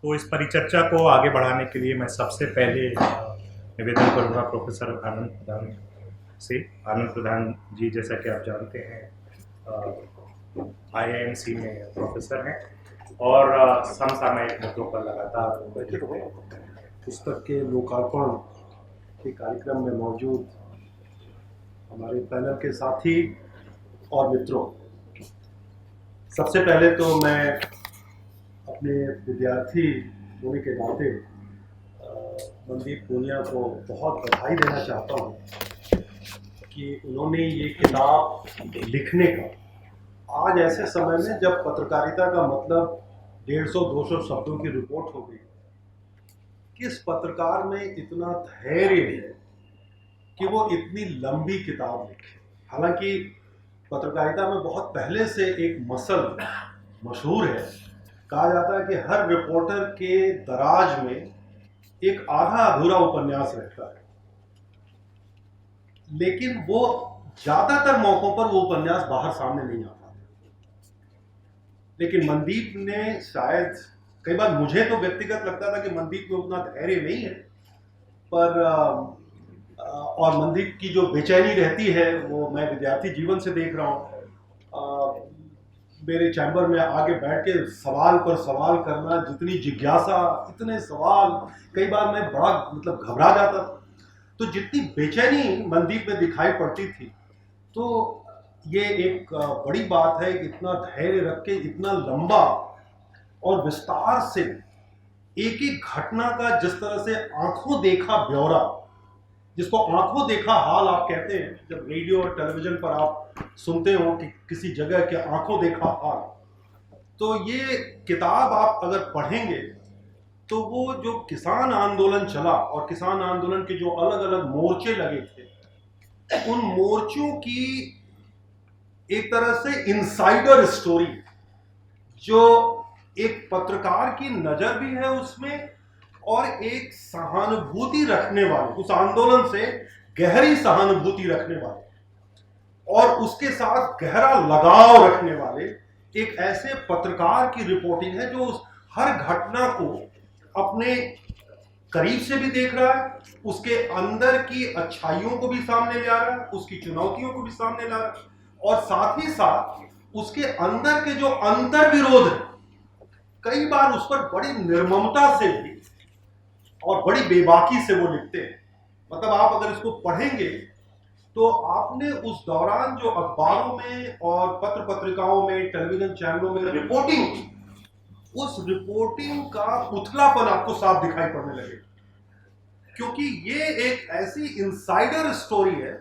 तो इस परिचर्चा को आगे बढ़ाने के लिए मैं सबसे पहले निवेदन करूंगा प्रोफेसर आनंद प्रधान से। आनंद प्रधान जी, जैसा कि आप जानते हैं, आईआईएमसी में प्रोफेसर हैं और समसामयिक मुद्दों पर लगातार लिखते हैं। पुस्तक के लोकार्पण के कार्यक्रम में मौजूद हमारे पैनल के साथी और मित्रों, सबसे पहले तो मैं अपने विद्यार्थी होने के नाते मनदीप पूनिया को बहुत बधाई देना चाहता हूँ कि उन्होंने ये किताब लिखने का, आज ऐसे समय में जब पत्रकारिता का मतलब 150-200 शब्दों की रिपोर्ट हो गई, किस पत्रकार में इतना धैर्य है कि वो इतनी लंबी किताब लिखे। हालांकि पत्रकारिता में बहुत पहले से एक मसल मशहूर है, कहा जाता है कि हर रिपोर्टर के दराज में एक आधा अधूरा उपन्यास रहता है, लेकिन वो ज्यादातर मौकों पर वो उपन्यास बाहर सामने नहीं आता। लेकिन मनदीप ने शायद, कई बार मुझे तो व्यक्तिगत लगता था कि मनदीप में उतना धैर्य नहीं है, पर और मनदीप की जो बेचैनी रहती है वो मैं विद्यार्थी जीवन से देख रहा हूँ। मेरे चैम्बर में आगे बैठ के सवाल पर सवाल करना, जितनी जिज्ञासा, इतने सवाल, कई बार मैं बड़ा मतलब घबरा जाता था। तो जितनी बेचैनी मनदीप में दिखाई पड़ती थी, तो ये एक बड़ी बात है कि इतना धैर्य रख के इतना लंबा और विस्तार से एक एक घटना का, जिस तरह से आंखों देखा ब्यौरा, जिसको आंखों देखा हाल आप कहते हैं, जब रेडियो और टेलीविजन पर आप सुनते हो कि किसी जगह के आंखों देखा हाल, तो ये किताब आप अगर पढ़ेंगे तो वो जो किसान आंदोलन चला और किसान आंदोलन के जो अलग अलग मोर्चे लगे थे, उन मोर्चों की एक तरह से इनसाइडर स्टोरी, जो एक पत्रकार की नजर भी है उसमें, और एक सहानुभूति रखने वाले, उस आंदोलन से गहरी सहानुभूति रखने वाले और उसके साथ गहरा लगाव रखने वाले एक ऐसे पत्रकार की रिपोर्टिंग है, जो उस हर घटना को अपने करीब से भी देख रहा है, उसके अंदर की अच्छाइयों को भी सामने ले आ रहा है, उसकी चुनौतियों को भी सामने ला रहा है, और साथ ही साथ उसके अंदर के जो अंतर विरोध है, कई बार उस पर बड़ी निर्ममता से भी और बड़ी बेबाकी से वो लिखते हैं। मतलब आप अगर इसको पढ़ेंगे तो आपने उस दौरान जो अखबारों में और पत्र पत्रिकाओं में, टेलीविजन चैनलों में रिपोर्टिंग की, उस रिपोर्टिंग का उथलापन आपको साफ दिखाई पड़ने लगे, क्योंकि ये एक ऐसी इनसाइडर स्टोरी है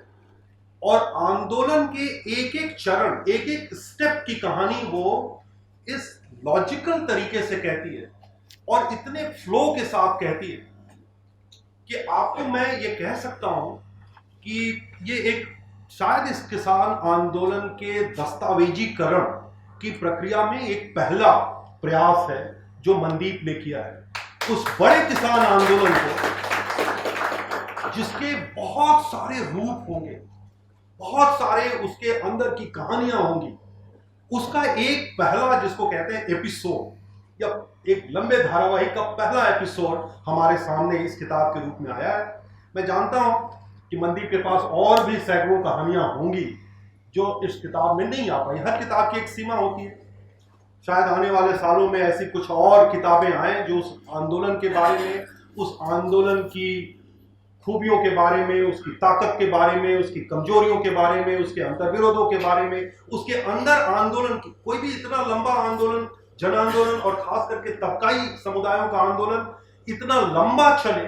और आंदोलन के एक एक चरण, एक एक स्टेप की कहानी वो इस लॉजिकल तरीके से कहती है और इतने फ्लो के साथ कहती है कि आपको मैं ये कह सकता हूं कि ये एक, शायद इस किसान आंदोलन के दस्तावेजीकरण की प्रक्रिया में एक पहला प्रयास है जो मनदीप ने किया है। उस बड़े किसान आंदोलन को, जिसके बहुत सारे रूप होंगे, बहुत सारे उसके अंदर की कहानियां होंगी, उसका एक पहला, जिसको कहते हैं एपिसोड, या एक लंबे धारावाहिक का पहला एपिसोड हमारे सामने इस किताब के रूप में आया है। मैं जानता हूं कि मनदीप के पास और भी सैकड़ों कहानियां होंगी जो इस किताब में नहीं आ पाई। हर किताब की एक सीमा होती है, शायद आने वाले सालों में ऐसी कुछ और किताबें आए जो उस आंदोलन के बारे में, उस आंदोलन की खूबियों के बारे में, उसकी ताकत के बारे में, उसकी कमजोरियों के बारे में, उसके अंतर्विरोधों के बारे में, उसके अंदर आंदोलन की, कोई भी इतना लंबा आंदोलन, जन आंदोलन और खास करके तबकाई समुदायों का आंदोलन इतना लंबा चले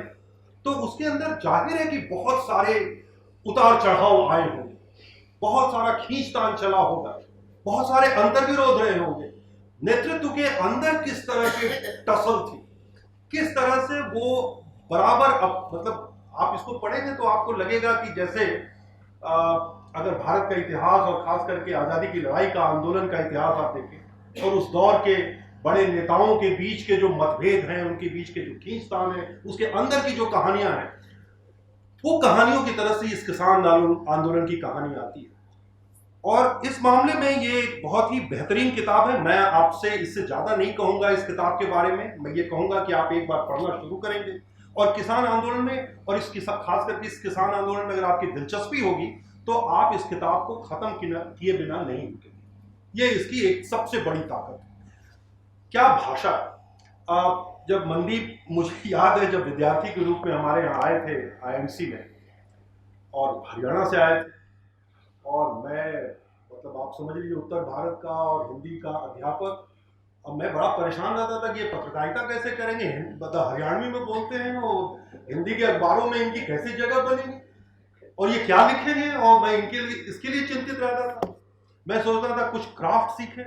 तो उसके अंदर जाहिर है कि बहुत सारे उतार चढ़ाव आए होंगे, बहुत सारा खींचतान चला होगा, बहुत सारे अंतर्विरोध रहे होंगे, नेतृत्व के अंदर किस तरह की टसल थी, किस तरह से वो बराबर, अब मतलब आप इसको पढ़ेंगे तो आपको लगेगा कि जैसे अगर भारत का इतिहास और खास करके आजादी की लड़ाई का, आंदोलन का इतिहास आप देखें और उस दौर के बड़े नेताओं के बीच के जो मतभेद हैं, उनके बीच के जो खींचतान है, उसके अंदर की जो कहानियां हैं, वो कहानियों की तरह से इस किसान आंदोलन की कहानी आती है। और इस मामले में ये एक बहुत ही बेहतरीन किताब है। मैं आपसे इससे ज़्यादा नहीं कहूँगा इस किताब के बारे में। मैं ये कहूँगा कि आप एक बार पढ़ना शुरू करेंगे और किसान आंदोलन में, और खास करके इस किसान आंदोलन में अगर आपकी दिलचस्पी होगी तो आप इस किताब को ख़त्म किए बिना नहीं रुकेंगे। ये इसकी एक सबसे बड़ी ताकत है। क्या भाषा! जब मनदीप, मुझे याद है जब विद्यार्थी के रूप में हमारे यहाँ आए थे IMC में, और हरियाणा से आए थे, और मैं मतलब आप समझ लीजिए उत्तर भारत का और हिंदी का अध्यापक। अब मैं बड़ा परेशान रहता था कि ये पत्रकारिता कैसे करेंगे, मतलब हरियाणवी में बोलते हैं और हिंदी के अखबारों में इनकी कैसे जगह बनेगी और ये क्या लिखेंगे, और मैं इसके लिए चिंतित रहता था। मैं सोचता था कुछ क्राफ्ट सीखें।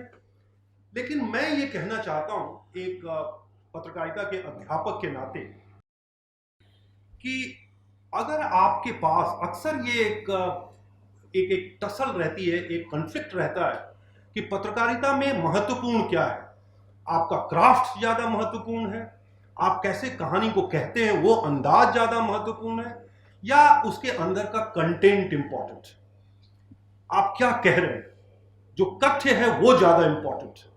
लेकिन मैं ये कहना चाहता हूँ एक पत्रकारिता के अध्यापक के नाते कि अगर आपके पास अक्सर ये एक टसल रहती है, एक कॉन्फ्लिक्ट रहता है कि पत्रकारिता में महत्वपूर्ण क्या है। आपका क्राफ्ट ज़्यादा महत्वपूर्ण है, आप कैसे कहानी को कहते हैं वो अंदाज ज़्यादा महत्वपूर्ण है, या उसके अंदर का कंटेंट इंपॉर्टेंट है, आप क्या कह रहे हैं, जो कथ्य है वो ज़्यादा इंपॉर्टेंट है।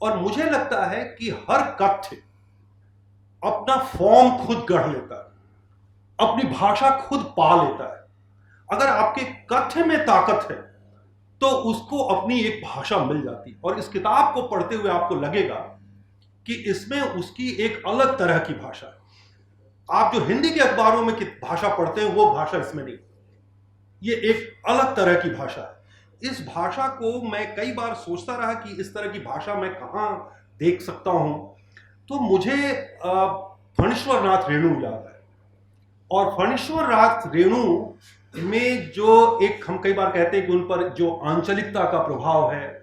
और मुझे लगता है कि हर कथ्य अपना फॉर्म खुद गढ़ लेता है, अपनी भाषा खुद पा लेता है। अगर आपके कथ्य में ताकत है तो उसको अपनी एक भाषा मिल जाती है, और इस किताब को पढ़ते हुए आपको लगेगा कि इसमें उसकी एक अलग तरह की भाषा है। आप जो हिंदी के अखबारों में भाषा पढ़ते हैं वो भाषा इसमें नहीं, ये एक अलग तरह की भाषा है। इस भाषा को मैं कई बार सोचता रहा कि इस तरह की भाषा मैं कहाँ देख सकता हूं, तो मुझे फणीश्वर नाथ रेणु याद है। और फणीश्वर नाथ रेणु में जो एक, हम कई बार कहते हैं कि उन पर जो आंचलिकता का प्रभाव है,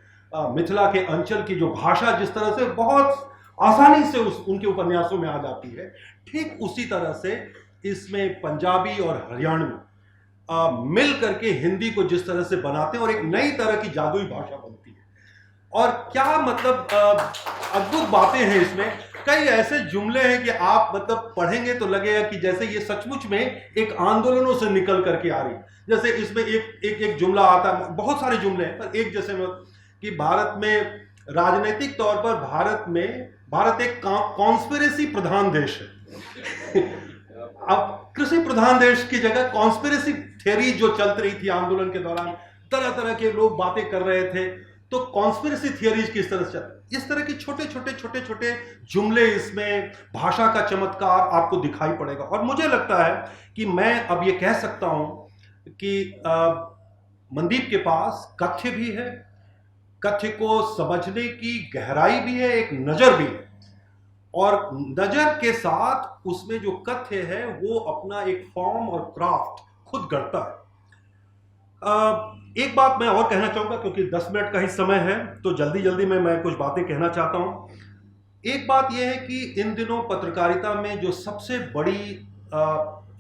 मिथिला के अंचल की जो भाषा जिस तरह से बहुत आसानी से उनके उपन्यासों में आ जाती है, ठीक उसी तरह से इसमें पंजाबी और हरियाणवी मिल करके हिंदी को जिस तरह से बनाते हैं और एक नई तरह की जादुई भाषा बनती है। और क्या मतलब अद्भुत बातें हैं इसमें। कई ऐसे जुमले हैं कि आप मतलब पढ़ेंगे तो लगेगा कि जैसे ये सचमुच में एक आंदोलनों से निकल करके आ रही है। जैसे इसमें एक जुमला आता है, बहुत सारे जुमले हैं पर एक जैसे कि भारत में राजनीतिक तौर पर भारत एक कॉन्स्पिरेसी प्रधान देश है। अब कृषि प्रधान देश की जगह कॉन्स्पिरेसी थ्योरी जो चल रही थी आंदोलन के दौरान, तरह तरह के लोग बातें कर रहे थे, तो कॉन्स्पिरेसी थियरीज किस तरह से, इस तरह की छोटे छोटे जुमले, इसमें भाषा का चमत्कार आपको दिखाई पड़ेगा। और मुझे लगता है कि मैं अब ये कह सकता हूं कि मनदीप के पास कथ्य भी है, कथ्य को समझने की गहराई भी है, एक नजर भी है, और नजर के साथ उसमें जो कथ्य है वो अपना एक फॉर्म और क्राफ्ट खुद गढ़ता है। एक बात मैं और कहना चाहूँगा, क्योंकि 10 मिनट का ही समय है तो जल्दी में मैं कुछ बातें कहना चाहता हूँ। एक बात यह है कि इन दिनों पत्रकारिता में जो सबसे बड़ी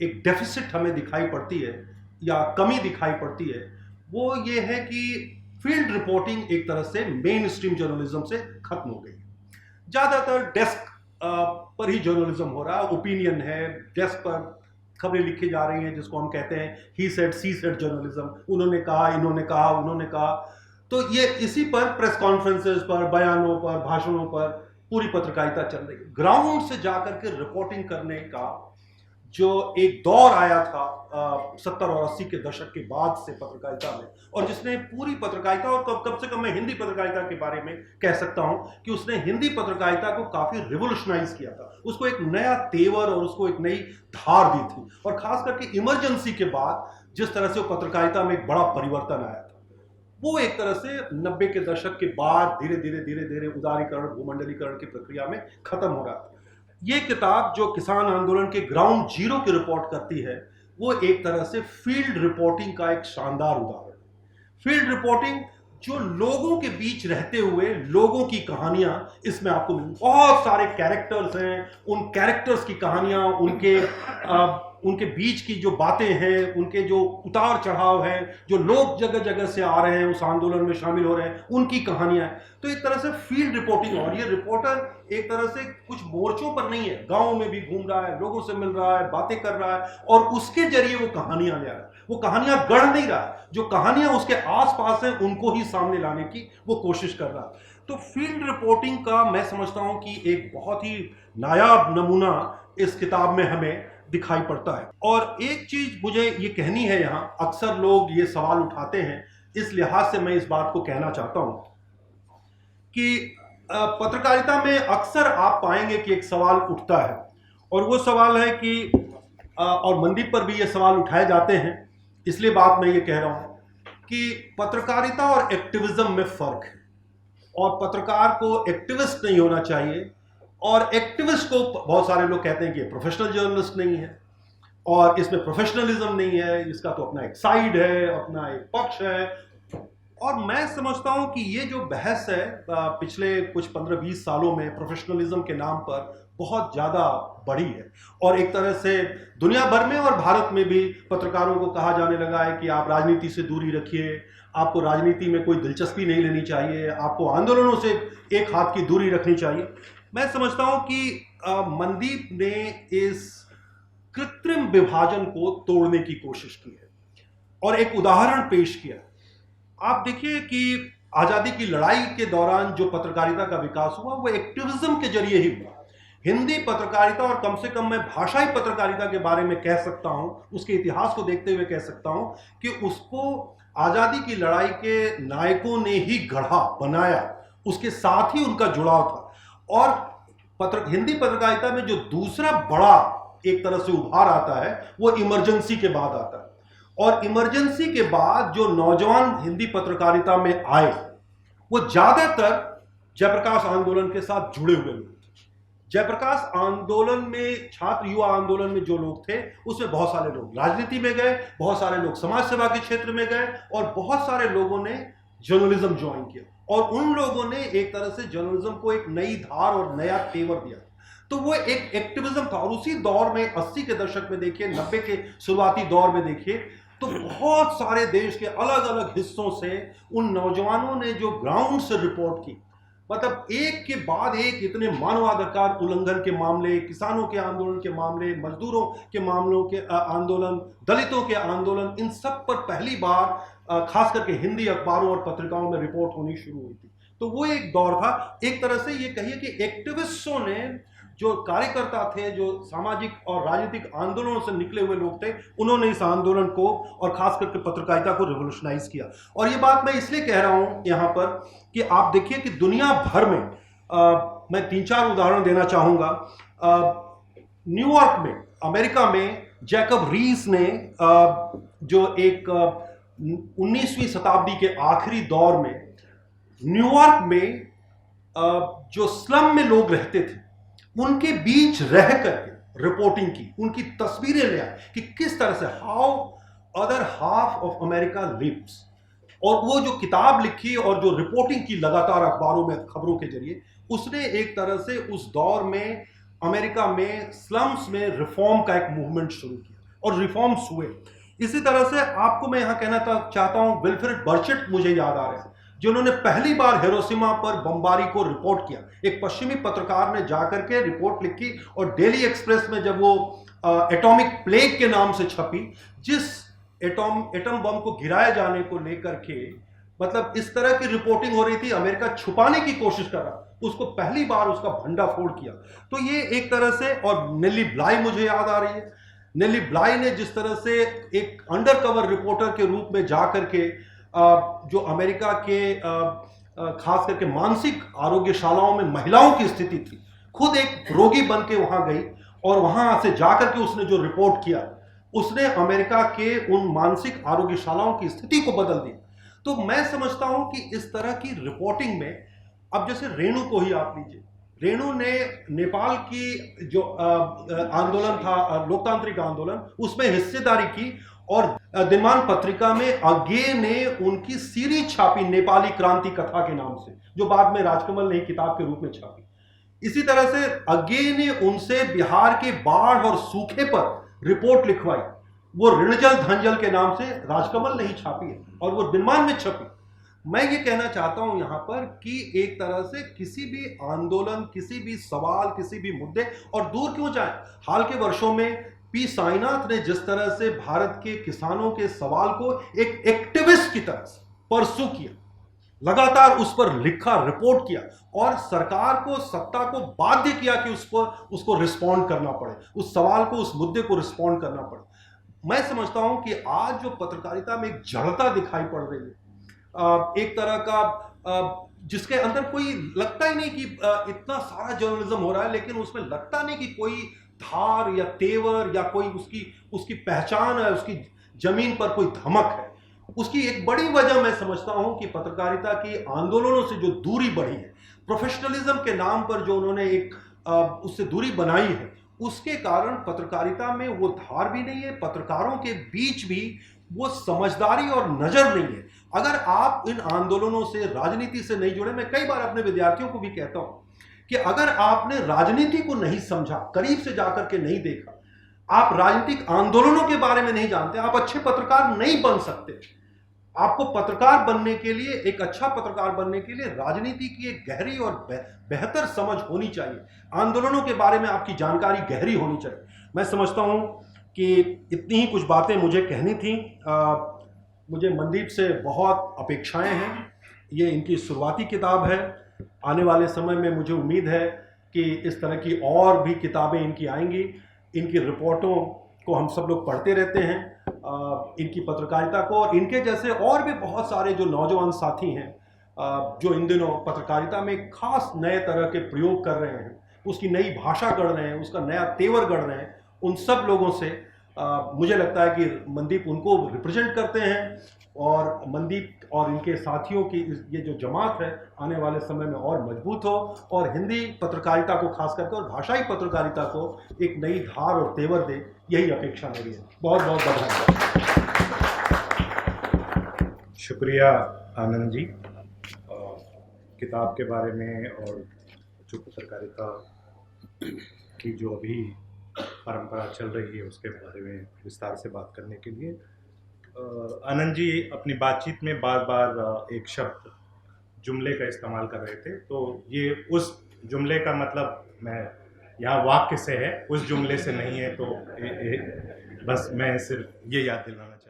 एक डेफिसिट हमें दिखाई पड़ती है या कमी दिखाई पड़ती है, वो ये है कि फील्ड रिपोर्टिंग एक तरह से मेन स्ट्रीम जर्नलिज्म से खत्म हो गई। ज़्यादातर डेस्क पर ही जर्नलिज्म हो रहा है, ओपिनियन है, डेस्क पर खबरें लिखी जा रही हैं, जिसको हम कहते हैं he said she said journalism. उन्होंने कहा, इन्होंने कहा, उन्होंने कहा, तो ये इसी पर प्रेस कॉन्फ्रेंसेस पर, बयानों पर, भाषणों पर पूरी पत्रकारिता चल रही है। ग्राउंड से जाकर के रिपोर्टिंग करने का जो एक दौर आया था 70 और 80 के दशक के बाद से पत्रकारिता में, और जिसने पूरी पत्रकारिता, और कम से कम मैं हिंदी पत्रकारिता के बारे में कह सकता हूं कि उसने हिंदी पत्रकारिता को काफी रिवोल्यूशनाइज किया था, उसको एक नया तेवर और उसको एक नई धार दी थी। और खास करके इमरजेंसी के बाद जिस तरह से पत्रकारिता में एक बड़ा परिवर्तन आया था, वो एक तरह से 90 के दशक के बाद धीरे धीरे उदारीकरण, भूमंडलीकरण की प्रक्रिया में खत्म हो रहा था। ये किताब जो किसान आंदोलन के ग्राउंड जीरो की रिपोर्ट करती है, वो एक तरह से फील्ड रिपोर्टिंग का एक शानदार उदाहरण है। फील्ड रिपोर्टिंग जो लोगों के बीच रहते हुए लोगों की कहानियां इसमें आपको मिलेंगी। बहुत सारे कैरेक्टर्स हैं, उन कैरेक्टर्स की कहानियां, उनके उनके बीच की जो बातें हैं, उनके जो उतार चढ़ाव हैं, जो लोग जगह जगह से आ रहे हैं उस आंदोलन में शामिल हो रहे हैं, उनकी कहानियां हैं। तो एक तरह से फील्ड रिपोर्टिंग, और ये रिपोर्टर एक तरह से कुछ मोर्चों पर नहीं है, गाँव में भी घूम रहा है, लोगों से मिल रहा है, बातें कर रहा है, और उसके जरिए वो कहानियां ले आ रहा है। वो कहानियां गढ़ नहीं रहा, जो कहानियां उसके आसपास हैं उनको ही सामने लाने की वो कोशिश कर रहा है। तो फील्ड रिपोर्टिंग का मैं समझता हूं कि एक बहुत ही नायाब नमूना इस किताब में हमें दिखाई पड़ता है। और एक चीज मुझे ये कहनी है, यहां अक्सर लोग ये सवाल उठाते हैं, इस लिहाज से मैं इस बात को कहना चाहता हूं कि पत्रकारिता में अक्सर आप पाएंगे कि एक सवाल उठता है, और वो सवाल है कि और मनदीप पर भी ये सवाल उठाए जाते हैं, इसलिए बात मैं ये कह रहा हूं कि पत्रकारिता और एक्टिविज्म में फर्क है, और पत्रकार को एक्टिविस्ट नहीं होना चाहिए, और एक्टिविस्ट को बहुत सारे लोग कहते हैं कि प्रोफेशनल जर्नलिस्ट नहीं है, और इसमें प्रोफेशनलिज्म नहीं है, इसका तो अपना एक साइड है, अपना एक पक्ष है। और मैं समझता हूं कि ये जो बहस है पिछले कुछ 15-20 सालों में प्रोफेशनलिज्म के नाम पर बहुत ज़्यादा बढ़ी है, और एक तरह से दुनिया भर में और भारत में भी पत्रकारों को कहा जाने लगा है कि आप राजनीति से दूरी रखिए, आपको राजनीति में कोई दिलचस्पी नहीं लेनी चाहिए, आपको आंदोलनों से एक हाथ की दूरी रखनी चाहिए। मैं समझता हूं कि मनदीप ने इस कृत्रिम विभाजन को तोड़ने की कोशिश की है, और एक उदाहरण पेश किया। आप देखिए कि आज़ादी की लड़ाई के दौरान जो पत्रकारिता का विकास हुआ वो एक्टिविज्म के जरिए ही हुआ। हिंदी पत्रकारिता, और कम से कम मैं भाषाई पत्रकारिता के बारे में कह सकता हूं, उसके इतिहास को देखते हुए कह सकता हूं कि उसको आज़ादी की लड़ाई के नायकों ने ही गढ़ा, बनाया, उसके साथ ही उनका जुड़ाव था। और हिंदी पत्रकारिता में जो दूसरा बड़ा एक तरह से उभार आता है वो इमरजेंसी के बाद आता है, और इमरजेंसी के बाद जो नौजवान हिंदी पत्रकारिता में आए वो ज्यादातर जयप्रकाश आंदोलन के साथ जुड़े हुए लोग थे। जयप्रकाश आंदोलन में, छात्र युवा आंदोलन में जो लोग थे उसमें बहुत सारे लोग राजनीति में गए, बहुत सारे लोग समाज सेवा के क्षेत्र में गए, और बहुत सारे लोगों ने जर्नलिज्म ज्वाइन किया, और उन लोगों ने एक तरह से जर्नलिज्म को एक नई धार और नया तेवर दिया। तो वो एक एक्टिविज्म था, और उसी दौर में 80 के दशक में देखिए, 90 के शुरुआती दौर में देखिए, तो बहुत सारे देश के अलग अलग हिस्सों से उन नौजवानों ने जो ग्राउंड से रिपोर्ट की, मतलब एक के बाद एक इतने मानवाधिकार उल्लंघन के मामले, किसानों के आंदोलन के मामले, मजदूरों के मामलों के आंदोलन, दलितों के आंदोलन, इन सब पर पहली बार खास करके हिंदी अखबारों और पत्रिकाओं में रिपोर्ट होनी शुरू हुई थी। तो वो एक दौर था। एक तरह से ये कहिए कि एक्टिविस्टों ने, जो कार्यकर्ता थे, जो सामाजिक और राजनीतिक आंदोलनों से निकले हुए लोग थे, उन्होंने इस आंदोलन को और खास करके पत्रकारिता को रिवोल्यूशनाइज किया। और ये बात मैं इसलिए कह रहा हूं यहां पर कि आप देखिए कि दुनिया भर में मैं 3-4 उदाहरण देना चाहूंगा। न्यूयॉर्क में, अमेरिका में, जैकब रीस ने जो एक 19वीं शताब्दी के आखिरी दौर में न्यूयॉर्क में जो स्लम में लोग रहते थे उनके बीच रह करके रिपोर्टिंग की, उनकी तस्वीरें ले आए कि किस तरह से how other half of America lives, और वो जो किताब लिखी और जो रिपोर्टिंग की लगातार अखबारों में, खबरों के जरिए, उसने एक तरह से उस दौर में अमेरिका में स्लम्स में रिफॉर्म का एक मूवमेंट शुरू किया, और रिफॉर्म्स हुए। इसी तरह से आपको मैं यहां कहना चाहता हूं, विल्फ्रेड बर्चेट मुझे याद आ रहे हैं, जिन्होंने पहली बार हिरोशिमा पर बमबारी को रिपोर्ट किया। एक पश्चिमी पत्रकार ने जाकर के रिपोर्ट लिखी, और डेली एक्सप्रेस में जब वो एटॉमिक प्लेग के नाम से छपी, जिस एटम बम को गिराए जाने को लेकर के, मतलब इस तरह की रिपोर्टिंग हो रही थी, अमेरिका छुपाने की कोशिश कर रहा, उसको पहली बार उसका भंडाफोड़ किया। तो ये एक तरह से, और नेली ब्लाई मुझे याद आ रही है, नेली ब्लाई ने जिस तरह से एक अंडरकवर रिपोर्टर के रूप में जाकर के जो अमेरिका के खास करके मानसिक आरोग्यशालाओं में महिलाओं की स्थिति थी, खुद एक रोगी बन के वहां गई, और वहां से जाकर के उसने जो रिपोर्ट किया, उसने अमेरिका के उन मानसिक आरोग्यशालाओं की स्थिति को बदल दिया। तो मैं समझता हूं कि इस तरह की रिपोर्टिंग में, अब जैसे रेणु को ही आप लीजिए, रेणु ने नेपाल की जो आंदोलन था, लोकतांत्रिक आंदोलन, उसमें हिस्सेदारी की, और दिनमान पत्रिका में अगे ने उनकी सीरीज छापी नेपाली क्रांति कथा के नाम से, जो बाद में राजकमल ने किताब के रूप में छापी। इसी तरह से अगे ने उनसे बिहार के बाढ़ और सूखे पर रिपोर्ट लिखवाई, वो ऋणजल धनजल के नाम से राजकमल नहीं छापी है और वो दिनमान में छपी। मैं ये कहना चाहता हूं यहां पर कि एक तरह से किसी भी आंदोलन, किसी भी सवाल, किसी भी मुद्दे, और दूर क्यों जाएं, हाल के वर्षों में पी साईनाथ ने जिस तरह से भारत के किसानों के सवाल को एक एक्टिविस्ट की तरह से परसू किया, लगातार उस पर लिखा, रिपोर्ट किया और सरकार को, सत्ता को बाध्य किया कि उसको रिस्पॉन्ड करना पड़े, उस सवाल को, उस मुद्दे को रिस्पॉन्ड करना पड़े। मैं समझता हूं कि आज जो पत्रकारिता में एक जड़ता दिखाई पड़ रही है, एक तरह का जिसके अंदर कोई लगता ही नहीं कि इतना सारा जर्नलिज्म हो रहा है, लेकिन उसमें लगता नहीं कि कोई धार या तेवर या कोई उसकी पहचान है, उसकी जमीन पर कोई धमक है। उसकी एक बड़ी वजह मैं समझता हूं कि पत्रकारिता की आंदोलनों से जो दूरी बढ़ी है, प्रोफेशनलिज्म के नाम पर जो उन्होंने एक उससे दूरी बनाई है, उसके कारण पत्रकारिता में वो धार भी नहीं है, पत्रकारों के बीच भी वो समझदारी और नजर नहीं है। अगर आप इन आंदोलनों से, राजनीति से नहीं जुड़े, मैं कई बार अपने विद्यार्थियों को भी कहता हूं कि अगर आपने राजनीति को नहीं समझा, करीब से जाकर के नहीं देखा, आप राजनीतिक आंदोलनों के बारे में नहीं जानते, आप अच्छे पत्रकार नहीं बन सकते। आपको पत्रकार बनने के लिए, एक अच्छा पत्रकार बनने के लिए राजनीति की एक गहरी और बेहतर समझ होनी चाहिए, आंदोलनों के बारे में आपकी जानकारी गहरी होनी चाहिए। मैं समझता हूं कि इतनी ही कुछ बातें मुझे कहनी थी। मुझे मनदीप से बहुत अपेक्षाएं हैं, ये इनकी शुरुआती किताब है, आने वाले समय में मुझे उम्मीद है कि इस तरह की और भी किताबें इनकी आएंगी। इनकी रिपोर्टों को हम सब लोग पढ़ते रहते हैं, इनकी पत्रकारिता को, और इनके जैसे और भी बहुत सारे जो नौजवान साथी हैं जो इन दिनों पत्रकारिता में खास नए तरह के प्रयोग कर रहे हैं, उसकी नई भाषा गढ़ रहे हैं, उसका नया तेवर गढ़ रहे हैं, उन सब लोगों से मुझे लगता है कि मनदीप उनको रिप्रेजेंट करते हैं, और मनदीप और इनके साथियों की ये जो जमात है आने वाले समय में और मजबूत हो और हिंदी पत्रकारिता को खास करके और भाषाई पत्रकारिता को एक नई धार और तेवर दे, यही अपेक्षा मेरी है। बहुत बहुत बधाई। शुक्रिया आनंद जी, किताब के बारे में और जो पत्रकारिता की जो अभी परंपरा चल रही है उसके बारे में विस्तार से बात करने के लिए। आनंद जी अपनी बातचीत में बार बार एक शब्द जुमले का इस्तेमाल कर रहे थे, तो ये उस जुमले का मतलब मैं यहाँ वाक्य से है, उस जुमले से नहीं है, तो बस मैं सिर्फ ये याद दिलाना चाहता हूँ।